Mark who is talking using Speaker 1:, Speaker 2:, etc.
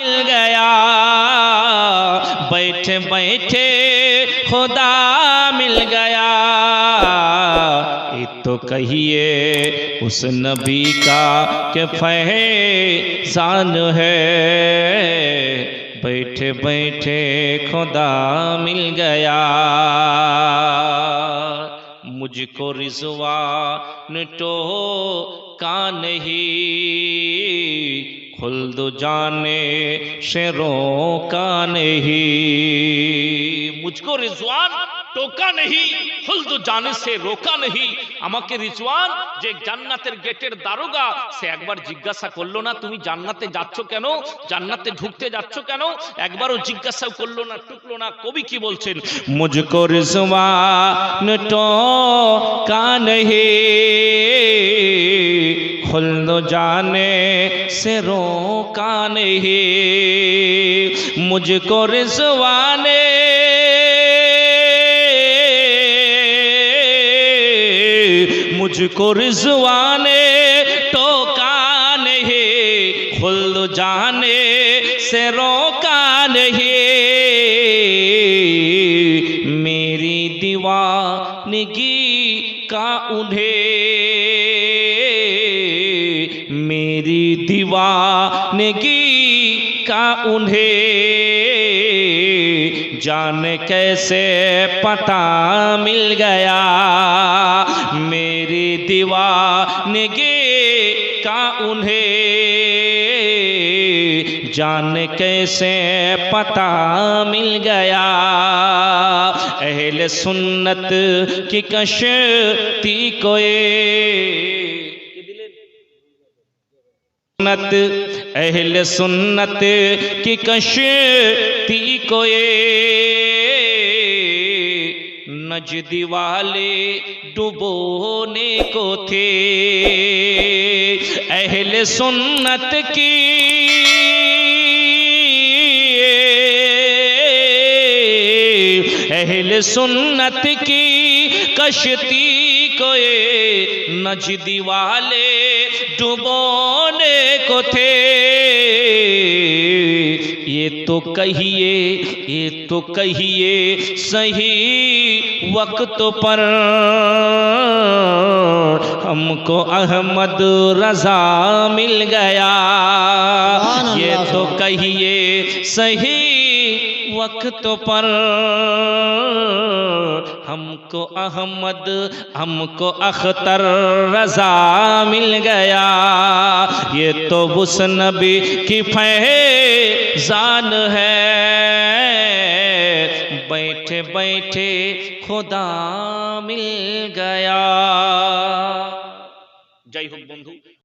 Speaker 1: मिल गया, बैठे बैठे खुदा मिल गया। ये तो कहिए उस नबी का कि फैज़ान है, बैठे बैठे खुदा मिल गया। मुझको रिज़वान टोका नहीं, खुल्द जाने से रोका नहीं। मुझको रिज़वान टोका नहीं, खुल्द जाने से रोका नहीं। আমাকে রিজওয়ান যে জান্নাতের গেটের দারোগা, সে একবার জিজ্ঞাসা করলো না তুমি জান্নাতে যাচ্ছ কেন, জান্নাতে ঢুকতে যাচ্ছ কেন, একবারও জিজ্ঞাসা করলো না, টুকলো না। কবি কি বলছেন? মুঝকো রিজওয়ান टोका नहीं, खुल्द जाने से रोका नहीं। मुझको रिज़वाने मुझको रिज़वाने टोका नहीं, खुल्द जाने से रोका नहीं। मेरी दीवानगी का उन्हें, मेरी दीवानगी का उन्हें जाने कैसे पता मिल गया। मेरी दीवानगी का उन्हें जाने कैसे पता मिल गया। अहले सुन्नत की कश्ती कोई अहले सुन्नत की कश्ती कोई नजदी वाले डुबोने को थे। अहले सुन्नत की अहले सुन्नत की कश्ती को नजदी वाले डुबोने को थे। ये तो कहिए सही वक्त पर हमको अहमद रजा मिल गया। ये तो कहिए सही वक्त पर हमको अख्तर रजा मिल गया। ये तो उस नबी की फैज़ान है, बैठे बैठे खुदा मिल गया। जय हो बंधु।